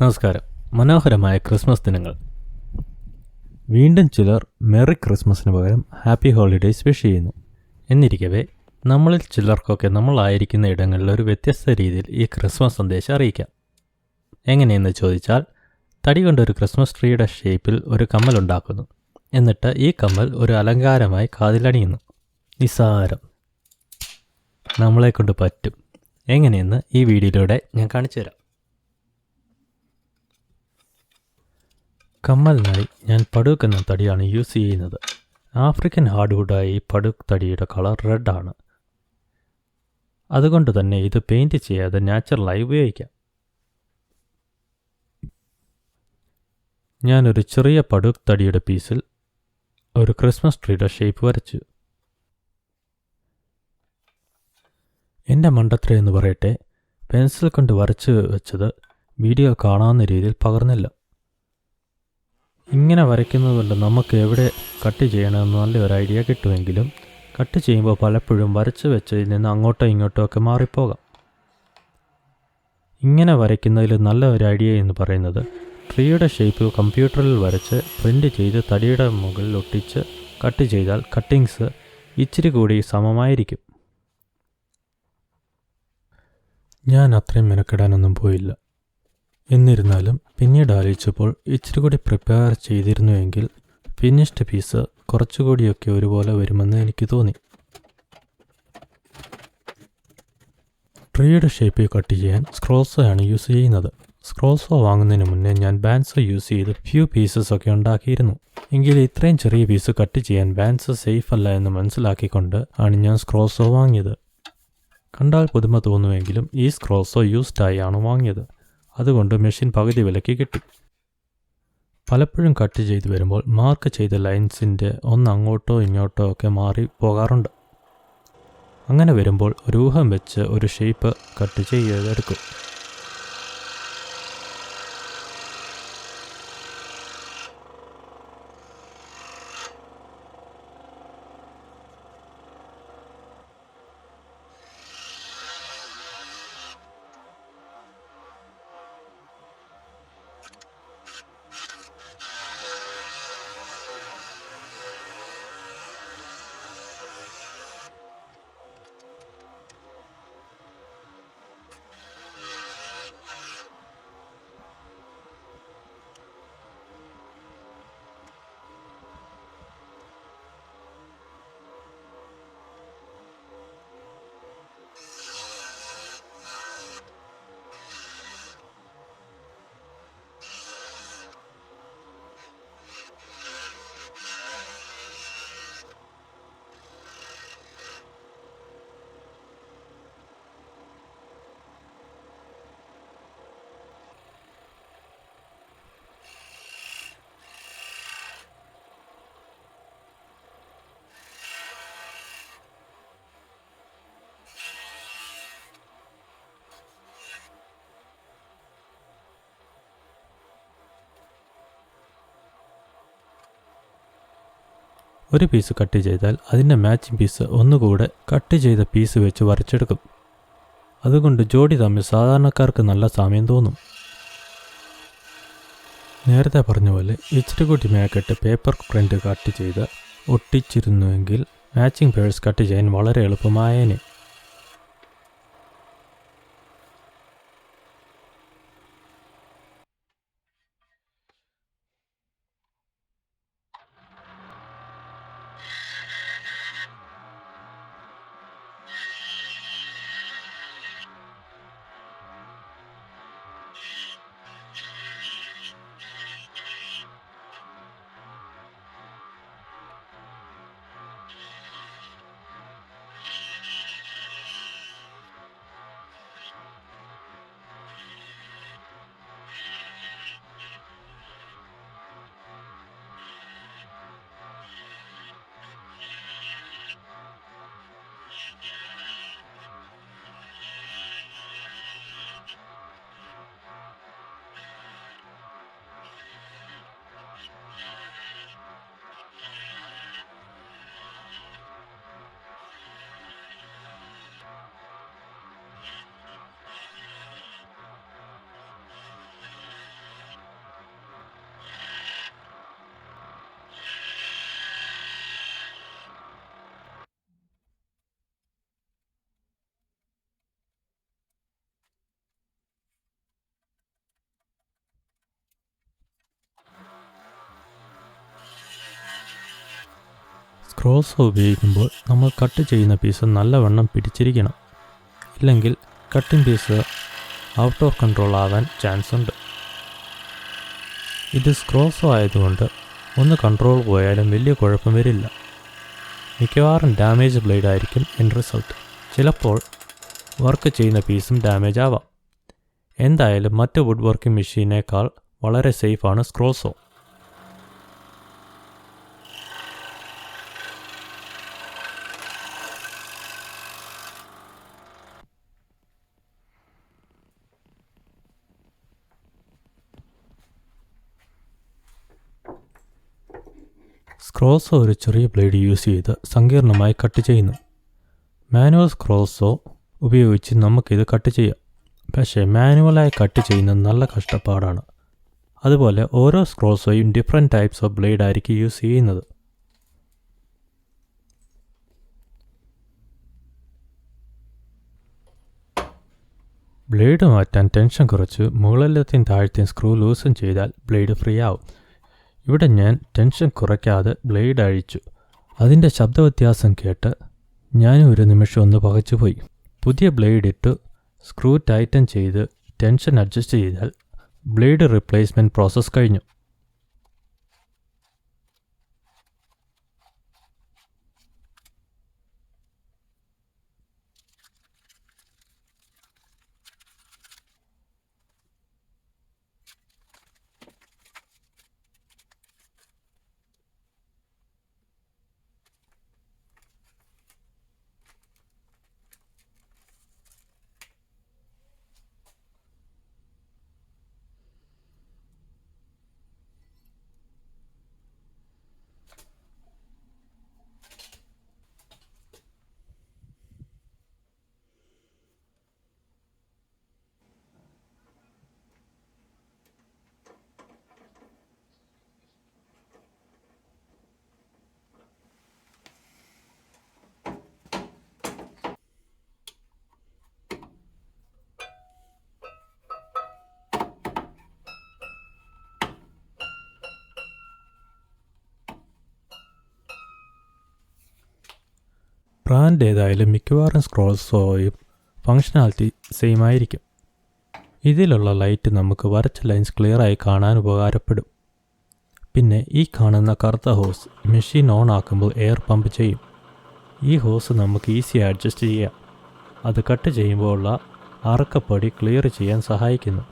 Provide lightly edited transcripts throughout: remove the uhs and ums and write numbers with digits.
നമസ്കാരം. മനോഹരമായ ക്രിസ്മസ് ദിനങ്ങൾ. വീണ്ടും ചിലർ മെറി ക്രിസ്മസിന് പകരം ഹാപ്പി ഹോളിഡേയ്സ് വിഷ് ചെയ്യുന്നു. എന്നിരിക്കവേ നമ്മളിൽ ചിലർക്കൊക്കെ നമ്മളായിരിക്കുന്ന ഇടങ്ങളിൽ ഒരു വ്യത്യസ്ത രീതിയിൽ ഈ ക്രിസ്മസ് സന്ദേശം അറിയിക്കാം. എങ്ങനെയെന്ന് ചോദിച്ചാൽ, തടി കൊണ്ടൊരു ക്രിസ്മസ് ട്രീയുടെ ഷേപ്പിൽ ഒരു കമ്മൽ ഉണ്ടാക്കുന്നു. എന്നിട്ട് ഈ കമ്മൽ ഒരു അലങ്കാരമായി കാതിലണിയുന്നു. നിസ്സാരം. നമ്മളെക്കൊണ്ട് പറ്റും. എങ്ങനെയെന്ന് ഈ വീഡിയോയിലൂടെ ഞാൻ കാണിച്ചു തരാം. കമ്മലിനായി ഞാൻ പടുക്ക് എന്ന തടിയാണ് യൂസ് ചെയ്യുന്നത്. ആഫ്രിക്കൻ ഹാർഡ്വുഡായ ഈ പടുക്ക് തടിയുടെ കളർ റെഡാണ്. അതുകൊണ്ട് തന്നെ ഇത് പെയിൻറ് ചെയ്യാതെ നാച്ചുറലായി ഉപയോഗിക്കാം. ഞാനൊരു ചെറിയ പടുക്ക് തടിയുടെ പീസിൽ ഒരു ക്രിസ്മസ് ട്രീയുടെ ഷേപ്പ് വരച്ചു. എൻ്റെ മണ്ടത്ര എന്ന് പറയട്ടെ, പെൻസിൽ കൊണ്ട് വരച്ച് വെച്ചത് വീഡിയോ കാണാവുന്ന രീതിയിൽ പകർന്നില്ല. ഇങ്ങനെ വരയ്ക്കുന്നതുകൊണ്ട് നമുക്ക് എവിടെ കട്ട് ചെയ്യണമെന്ന് നല്ലൊരു ഐഡിയ കിട്ടുമെങ്കിലും കട്ട് ചെയ്യുമ്പോൾ പലപ്പോഴും വരച്ച് വെച്ചതിൽ നിന്ന് അങ്ങോട്ടോ ഇങ്ങോട്ടോ ഒക്കെ മാറിപ്പോകാം. ഇങ്ങനെ വരയ്ക്കുന്നതിൽ നല്ല ഒരു ഐഡിയ എന്ന് പറയുന്നത്, ട്രീയുടെ ഷേപ്പ് കമ്പ്യൂട്ടറിൽ വരച്ച് പ്രിൻ്റ് ചെയ്ത് തടിയുടെ മുകളിൽ ഒട്ടിച്ച് കട്ട് ചെയ്താൽ കട്ടിങ്സ് ഇച്ചിരി കൂടി സമമായിരിക്കും. ഞാൻ അത്രയും മെനക്കെടാനൊന്നും പോയില്ല. എന്നിരുന്നാലും പിന്നീട് ആലോചിച്ചപ്പോൾ ഇച്ചിരി കൂടി പ്രിപ്പയർ ചെയ്തിരുന്നുവെങ്കിൽ ഫിനിഷ്ഡ് പീസ് കുറച്ചുകൂടിയൊക്കെ ഒരുപോലെ വരുമെന്ന് എനിക്ക് തോന്നി. ട്രീയുടെ ഷേപ്പ് കട്ട് ചെയ്യാൻ സ്ക്രോൾസോയാണ് യൂസ് ചെയ്യുന്നത്. സ്ക്രോൾസോ വാങ്ങുന്നതിന് മുന്നേ ഞാൻ ബാൻസോ യൂസ് ചെയ്ത് ഫ്യൂ പീസസ് ഒക്കെ ഉണ്ടാക്കിയിരുന്നു. എങ്കിലും ഇത്രയും ചെറിയ പീസ് കട്ട് ചെയ്യാൻ ബാൻസ് സേഫ് അല്ല എന്ന് മനസ്സിലാക്കിക്കൊണ്ട് ആണ് ഞാൻ സ്ക്രോൾസോ വാങ്ങിയത്. കണ്ടാൽ പുതുമ തോന്നുമെങ്കിലും ഈ സ്ക്രോൾസോ യൂസ്ഡായി ആണ് വാങ്ങിയത്. അതുകൊണ്ട് മെഷീൻ പകുതി വിലയ്ക്ക് കിട്ടി. പലപ്പോഴും കട്ട് ചെയ്ത് വരുമ്പോൾ മാർക്ക് ചെയ്ത ലൈൻസിൻ്റെ ഒന്ന് അങ്ങോട്ടോ ഇങ്ങോട്ടോ ഒക്കെ മാറി പോകാറുണ്ട്. അങ്ങനെ വരുമ്പോൾ ഒരു ഊഹം വെച്ച് ഒരു ഷേപ്പ് കട്ട് ചെയ്തെടുക്കും. ഒരു പീസ് കട്ട് ചെയ്താൽ അതിൻ്റെ മാച്ചിങ് പീസ് ഒന്നുകൂടെ കട്ട് ചെയ്ത പീസ് വെച്ച് വരച്ചെടുക്കും. അതുകൊണ്ട് ജോഡി തമ്മിൽ സാധാരണക്കാർക്ക് നല്ല സാമ്യം തോന്നും. നേരത്തെ പറഞ്ഞ പോലെ ഇച്ചിരി കൂടി മേക്കെട്ട് പേപ്പർ പ്രിൻ്റ് കട്ട് ചെയ്ത് ഒട്ടിച്ചിരുന്നുവെങ്കിൽ മാച്ചിങ് പേഴ്സ് കട്ട് ചെയ്യാൻ വളരെ എളുപ്പമായേനെ. സ്ക്രോൾ സോ ഉപയോഗിക്കുമ്പോൾ നമ്മൾ കട്ട് ചെയ്യുന്ന പീസ് നല്ലവണ്ണം പിടിച്ചിരിക്കണം. ഇല്ലെങ്കിൽ cutting peace out of control ആവാൻ ചാൻസ് ഉണ്ട്. ഇത് സ്ക്രോൾ സോ ആയതുകൊണ്ട് ഒന്ന് കൺട്രോൾ പോയാലും വലിയ കുഴപ്പം വരില്ല. മിക്കവാറും ഡാമേജ് ബ്ലേഡ് ആയിരിക്കും എൻഡ് റിസൾട്ട്. ചിലപ്പോൾ വർക്ക് ചെയ്യുന്ന പീസും ഡാമേജ് ആവാം. എന്തായാലും മറ്റ് വുഡ് വർക്കിംഗ് മെഷീനേക്കാൾ വളരെ സേഫാണ് സ്ക്രോൾ സോ. സ്ക്രോൾ സോ ഒരു ചെറിയ ബ്ലേഡ് യൂസ് ചെയ്ത് സങ്കീർണമായി കട്ട് ചെയ്യുന്നു. മാനുവൽ സ്ക്രോൾ സോ ഉപയോഗിച്ച് നമുക്കിത് കട്ട് ചെയ്യാം. പക്ഷേ മാനുവലായി കട്ട് ചെയ്യുന്നത് നല്ല കഷ്ടപ്പാടാണ്. അതുപോലെ ഓരോ സ്ക്രോൾ സോയും ഡിഫറെൻറ്റ് ടൈപ്സ് ഓഫ് ബ്ലേഡ് ആയിരിക്കും യൂസ് ചെയ്യുന്നത്. ബ്ലേഡ് മാറ്റാൻ ടെൻഷൻ കുറച്ച് മുകളിലത്തെയും താഴത്തെയും സ്ക്രൂ ലൂസൻ ചെയ്താൽ ബ്ലേഡ് ഫ്രീ ആവും. ഇവിടെ ഞാൻ ടെൻഷൻ കുറയ്ക്കാതെ ബ്ലേഡ് അഴിച്ചു. അതിൻ്റെ ശബ്ദവ്യത്യാസം കേട്ട് ഞാനും ഒരു നിമിഷം ഒന്ന് പകച്ചുപോയി. പുതിയ ബ്ലേഡ് ഇട്ട് സ്ക്രൂ ടൈറ്റൻ ചെയ്ത് ടെൻഷൻ അഡ്ജസ്റ്റ് ചെയ്താൽ ബ്ലേഡ് റിപ്ലേസ്മെൻറ്റ് പ്രോസസ്സ് കഴിഞ്ഞു. ബ്രാൻഡ് ഏതായാലും മിക്കവാറും സ്ക്രോൾ സോയും ഫങ്ഷനാലിറ്റി സെയിം ആയിരിക്കും. ഇതിലുള്ള ലൈറ്റ് നമുക്ക് വരച്ച ലൈൻസ് ക്ലിയറായി കാണാൻ ഉപകാരപ്പെടും. പിന്നെ ഈ കാണുന്ന കറുത്ത ഹോസ് മെഷീൻ ഓൺ ആക്കുമ്പോൾ എയർ പമ്പ് ചെയ്യും. ഈ ഹോസ് നമുക്ക് ഈസി അഡ്ജസ്റ്റ് ചെയ്യാം. അത് കട്ട് ചെയ്യുമ്പോൾ ഉള്ള അറക്കപ്പടി ക്ലിയർ ചെയ്യാൻ സഹായിക്കുന്നു.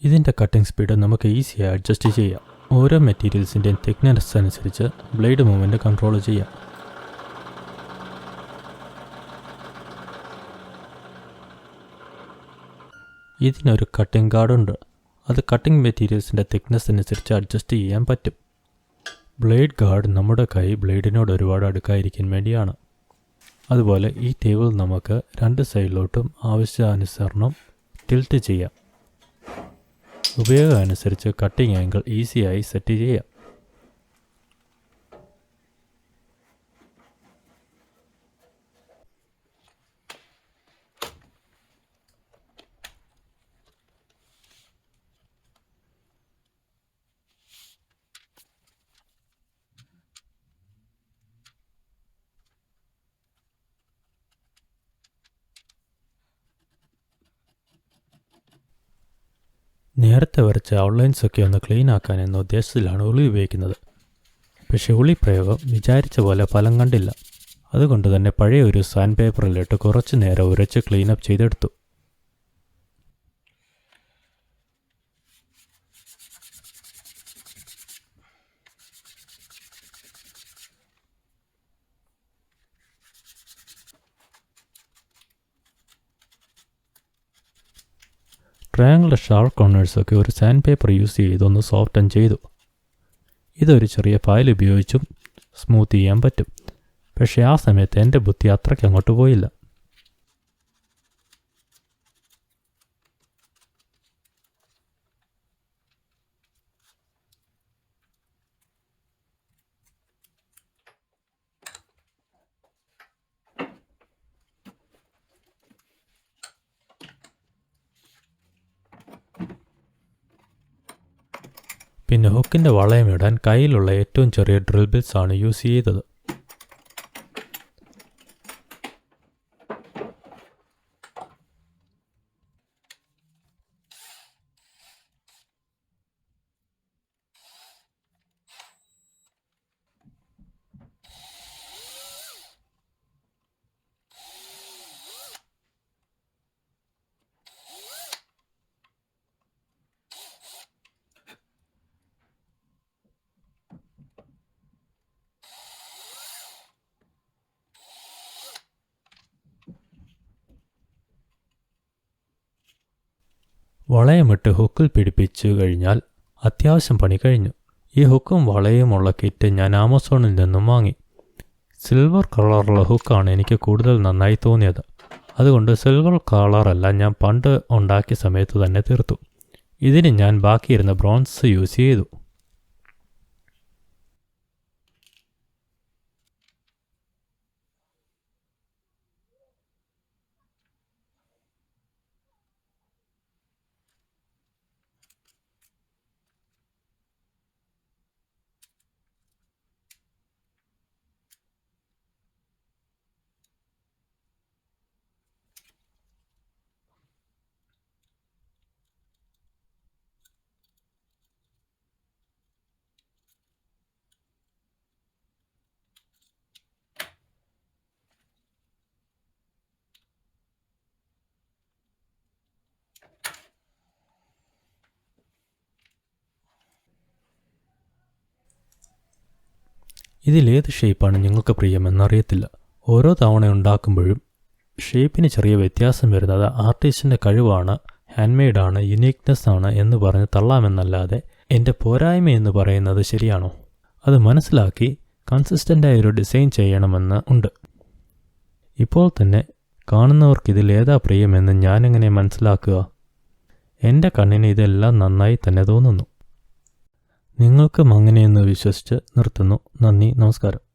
ഇതിൻ്റെ കട്ടിംഗ് സ്പീഡ് നമുക്ക് ഈസിയായി അഡ്ജസ്റ്റ് ചെയ്യാം. ഓരോ മെറ്റീരിയൽസിൻ്റെയും തിക്നെസ് അനുസരിച്ച് ബ്ലേഡ് മൂവ്മെൻറ്റ് കൺട്രോൾ ചെയ്യാം. ഇതിനൊരു കട്ടിംഗ് ഗാർഡുണ്ട്. അത് കട്ടിംഗ് മെറ്റീരിയൽസിൻ്റെ തിക്നെസ് അനുസരിച്ച് അഡ്ജസ്റ്റ് ചെയ്യാൻ പറ്റും. ബ്ലേഡ് ഗാർഡ് നമ്മുടെ കൈ ബ്ലേഡിനോട് ഒരുപാട് അടുക്കായിരിക്കാൻ വേണ്ടിയാണ്. അതുപോലെ ഈ ടേബിൾ നമുക്ക് രണ്ട് സൈഡിലോട്ടും ആവശ്യാനുസരണം ടിൽറ്റ് ചെയ്യാം. ഉപയോഗം അനുസരിച്ച് കട്ടിംഗ് ആംഗിൾ ഈസിയായി സെറ്റ് ചെയ്യാം. നേരത്തെ വരച്ച ഔട്ട്ലൈൻസൊക്കെ ഒന്ന് ക്ലീൻ ആക്കാൻ എന്ന ഉദ്ദേശത്തിലാണ് ഉളി ഉപയോഗിക്കുന്നത്. പക്ഷേ ഉളി പ്രയോഗം വിചാരിച്ച പോലെ ഫലം കണ്ടില്ല. അതുകൊണ്ട് തന്നെ പഴയ ഒരു സാൻഡ് പേപ്പറിലിട്ട് കുറച്ച് നേരം ഉരച്ച് ക്ലീനപ്പ് ചെയ്തെടുത്തു. ട്രയാങ്കിൾ ഷാർപ്പ് കോർണേഴ്സൊക്കെ ഒരു സാൻഡ് പേപ്പർ യൂസ് ചെയ്തൊന്ന് സോഫ്റ്റൻ ചെയ്തു. ഇതൊരു ചെറിയ ഫയൽ ഉപയോഗിച്ചും സ്മൂത്ത് ചെയ്യാൻ പറ്റും. പക്ഷേ ആ സമയത്ത് എൻ്റെ ബുദ്ധി അത്രയ്ക്ക് അങ്ങോട്ട് പോയില്ല. പിന്നെ ഹുക്കിൻ്റെ വളയമിടാൻ കയ്യിലുള്ള ഏറ്റവും ചെറിയ ഡ്രിൽ ബിറ്റ്സ് ആണ് യൂസ് ചെയ്തത്. വളയമിട്ട് ഹുക്കിൽ പിടിപ്പിച്ചു കഴിഞ്ഞാൽ അത്യാവശ്യം പണി കഴിഞ്ഞു. ഈ ഹുക്കും വളയുമുള്ള കിറ്റ് ഞാൻ ആമസോണിൽ നിന്നും വാങ്ങി. സിൽവർ കളറുള്ള ഹുക്കാണ് എനിക്ക് കൂടുതൽ നന്നായി തോന്നിയത്. അതുകൊണ്ട് സിൽവർ കളറല്ല ഞാൻ പണ്ട് ഉണ്ടാക്കിയ സമയത്ത് തന്നെ തീർത്തു. ഇതിന് ഞാൻ ബാക്കിയിരുന്ന ബ്രോൺസ് യൂസ് ചെയ്തു. ഇതിലേത് ഷേപ്പാണ് നിങ്ങൾക്ക് പ്രിയമെന്നറിയത്തില്ല. ഓരോ തവണ ഉണ്ടാക്കുമ്പോഴും ഷേപ്പിന് ചെറിയ വ്യത്യാസം വരുന്നത് ആർട്ടിസ്റ്റിൻ്റെ കഴിവാണ്, ഹാൻഡ് മെയ്ഡാണ്, യുനീക്നെസ് ആണ് എന്ന് പറഞ്ഞ് തള്ളാമെന്നല്ലാതെ എൻ്റെ പോരായ്മയെന്ന് പറയുന്നത് ശരിയാണോ? അത് മനസ്സിലാക്കി കൺസിസ്റ്റൻ്റായ ഒരു ഡിസൈൻ ചെയ്യണമെന്ന് ഉണ്ട്. ഇപ്പോൾ തന്നെ കാണുന്നവർക്ക് ഇതിലേതാ പ്രിയമെന്ന് ഞാനെങ്ങനെ മനസ്സിലാക്കുക? എൻ്റെ കണ്ണിന് ഇതെല്ലാം നന്നായി തന്നെ തോന്നുന്നു. നിങ്ങൾക്കും അങ്ങനെയെന്ന് വിശ്വസിച്ച് നിർത്തുന്നു. നന്ദി, നമസ്കാരം.